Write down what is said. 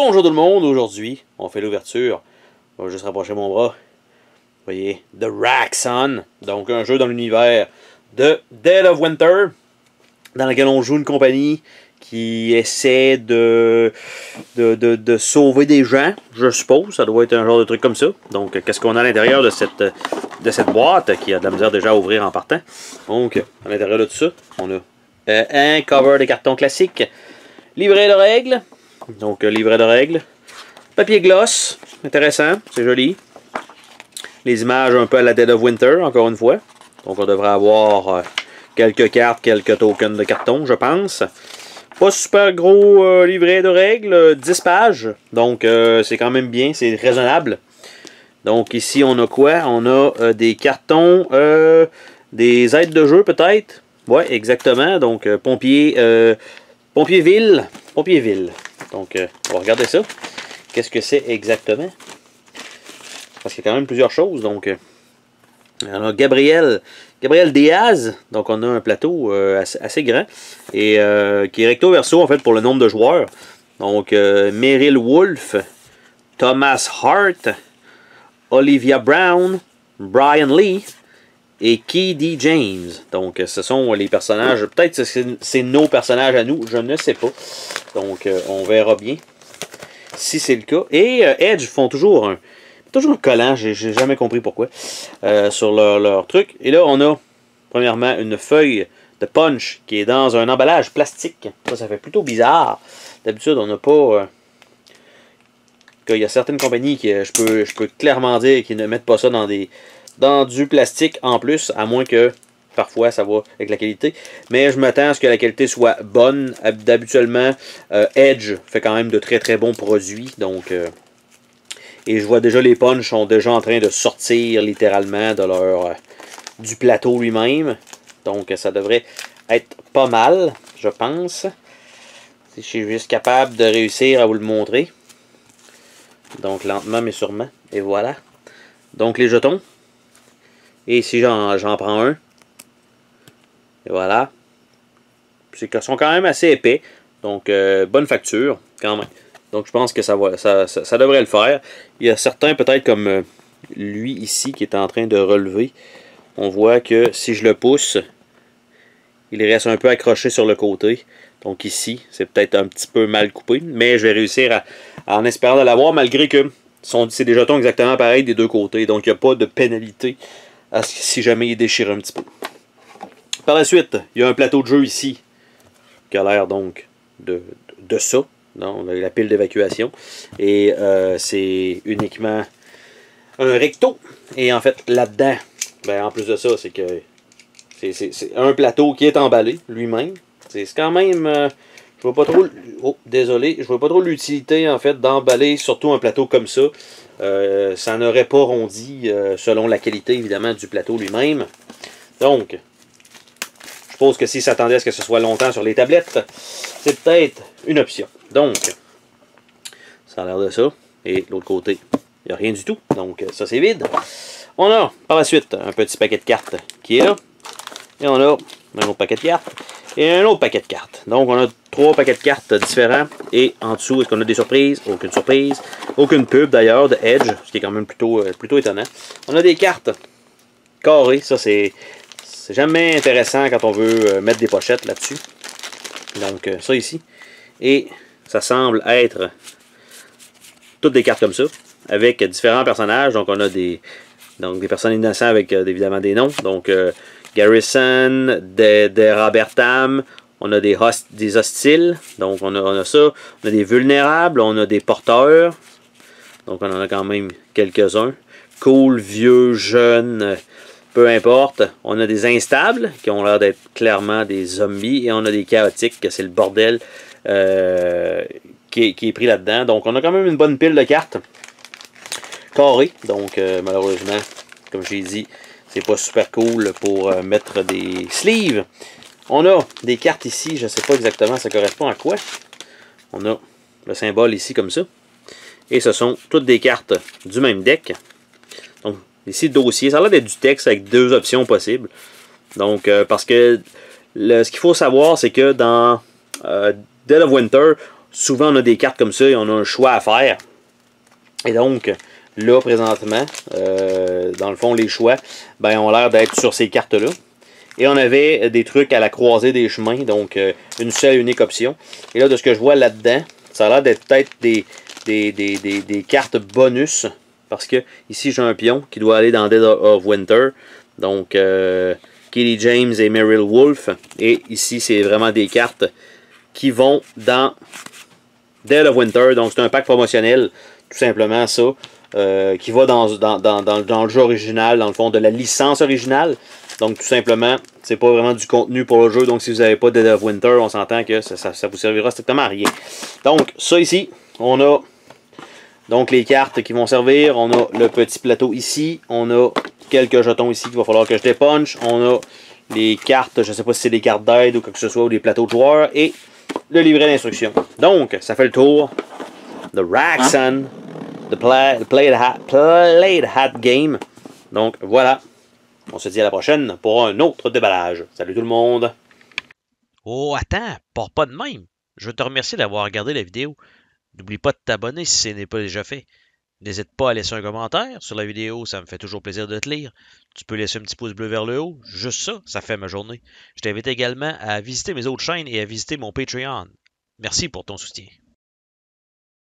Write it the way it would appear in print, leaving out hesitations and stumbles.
Bonjour tout le monde, aujourd'hui on fait l'ouverture. Je vais juste rapprocher mon bras. Vous voyez, The Wraxon, donc un jeu dans l'univers de Dead of Winter, dans lequel on joue une compagnie qui essaie de sauver des gens, je suppose. Ça doit être un genre de truc comme ça. Donc, qu'est-ce qu'on a à l'intérieur de cette boîte qui a de la misère déjà à ouvrir en partant. Donc, à l'intérieur de tout ça, on a un cover de carton classique, livret de règles. Donc, livret de règles. Papier gloss, intéressant, c'est joli. Les images un peu à la Dead of Winter, encore une fois. Donc, on devrait avoir quelques cartes, quelques tokens de carton, je pense. Pas super gros livret de règles, 10 pages. Donc, c'est quand même bien, c'est raisonnable. Donc, ici, on a quoi? On a des cartons, des aides de jeu, peut-être. Ouais, exactement. Donc, Pompier-Ville. Donc, on va regarder ça. Qu'est-ce que c'est exactement? Parce qu'il y a quand même plusieurs choses. Donc, on a Gabriel Diaz. Donc, on a un plateau assez grand. Et qui est recto verso, en fait, pour le nombre de joueurs. Donc, Meryl Wolf, Thomas Hart, Olivia Brown, Brian Lee et Key James. Donc, ce sont les personnages. Peut-être que c'est nos personnages à nous. Je ne sais pas. Donc, on verra bien si c'est le cas. Et Edge font toujours un collant. J'ai jamais compris pourquoi. Sur leur truc. Et là, on a, premièrement, une feuille de punch qui est dans un emballage plastique. Ça fait plutôt bizarre. D'habitude, on n'a pas... il y a certaines compagnies qui, je peux clairement dire, qui ne mettent pas ça dans du plastique en plus, à moins que parfois ça va avec la qualité. Mais je m'attends à ce que la qualité soit bonne. D'habituellement, Edge fait quand même de très très bons produits. Donc, et je vois déjà les punchs sont déjà en train de sortir littéralement de du plateau lui-même. Donc ça devrait être pas mal, je pense. Si je suis juste capable de réussir à vous le montrer. Donc lentement mais sûrement. Et voilà. Donc les jetons. Et ici j'en prends un. Et voilà. Ils sont quand même assez épais. Donc bonne facture quand même. Donc je pense que ça devrait le faire. Il y a certains peut-être comme lui ici qui est en train de relever. On voit que si je le pousse, il reste un peu accroché sur le côté. Donc ici, c'est peut-être un petit peu mal coupé. Mais je vais réussir en espérant de l'avoir, malgré que c'est des jetons exactement pareils des deux côtés. Donc il n'y a pas de pénalité si jamais il déchire un petit peu. Par la suite, il y a un plateau de jeu ici qui a l'air donc de ça. Non, on a la pile d'évacuation. Et c'est uniquement un recto. Et en fait, là-dedans, ben, en plus de ça, c'est que c'est un plateau qui est emballé lui-même. C'est quand même... je vois pas trop... Oh, désolé. Je vois pas trop l'utilité, en fait, d'emballer surtout un plateau comme ça. Ça n'aurait pas rondi, selon la qualité, évidemment, du plateau lui-même. Donc, je suppose que s'ils s'attendaient à ce que ce soit longtemps sur les tablettes, c'est peut-être une option. Donc, ça a l'air de ça. Et l'autre côté, il n'y a rien du tout. Donc, ça, c'est vide. On a, par la suite, un petit paquet de cartes qui est là. Et on a un autre paquet de cartes. Et un autre paquet de cartes. Donc, on a 3 paquets de cartes différents. Et en dessous, est-ce qu'on a des surprises? Aucune surprise. Aucune pub, d'ailleurs, de Edge. Ce qui est quand même plutôt étonnant. On a des cartes carrées. Ça, c'est jamais intéressant quand on veut mettre des pochettes là-dessus. Donc, ça ici. Et ça semble être toutes des cartes comme ça. Avec différents personnages. Donc, on a des personnes innocentes avec évidemment des noms. Donc, Garrison, des Robertam, on a des hostiles, donc on a ça, on a des vulnérables, on a des porteurs, donc on en a quand même quelques-uns. Cool, vieux, jeune, peu importe. On a des instables, qui ont l'air d'être clairement des zombies, et on a des chaotiques, que c'est le bordel qui est pris là-dedans. Donc on a quand même une bonne pile de cartes carrées, donc malheureusement, comme j'ai dit, c'est pas super cool pour mettre des sleeves. On a des cartes ici, je ne sais pas exactement ça correspond à quoi. On a le symbole ici comme ça. Et ce sont toutes des cartes du même deck. Donc ici dossier, ça a l'air d'être du texte avec 2 options possibles. Donc parce que ce qu'il faut savoir c'est que dans Dead of Winter, souvent on a des cartes comme ça et on a un choix à faire. Et donc, là, présentement, dans le fond, les choix, ben, ont l'air d'être sur ces cartes-là. Et on avait des trucs à la croisée des chemins, donc une seule et unique option. Et là, de ce que je vois là-dedans, ça a l'air d'être peut-être des cartes bonus. Parce que ici, j'ai un pion qui doit aller dans Dead of Winter. Donc, Kelly James et Meryl Wolf. Et ici, c'est vraiment des cartes qui vont dans Dead of Winter. Donc, c'est un pack promotionnel. Tout simplement ça, qui va dans le jeu original, dans le fond de la licence originale. Donc tout simplement, c'est pas vraiment du contenu pour le jeu. Donc si vous n'avez pas Dead of Winter, on s'entend que ça vous servira strictement à rien. Donc ça ici, on a donc les cartes qui vont servir. On a le petit plateau ici. On a quelques jetons ici qu'il va falloir que je dépunche. On a les cartes, je ne sais pas si c'est des cartes d'aide ou quoi que ce soit, ou des plateaux de joueurs. Et le livret d'instruction. Donc, ça fait le tour de Raxxon. The Played Hat Game. Donc voilà. On se dit à la prochaine pour un autre déballage. Salut tout le monde. Oh, attends, pars pas de même. Je veux te remercier d'avoir regardé la vidéo. N'oublie pas de t'abonner si ce n'est pas déjà fait. N'hésite pas à laisser un commentaire sur la vidéo, ça me fait toujours plaisir de te lire. Tu peux laisser un petit pouce bleu vers le haut, juste ça, ça fait ma journée. Je t'invite également à visiter mes autres chaînes et à visiter mon Patreon. Merci pour ton soutien.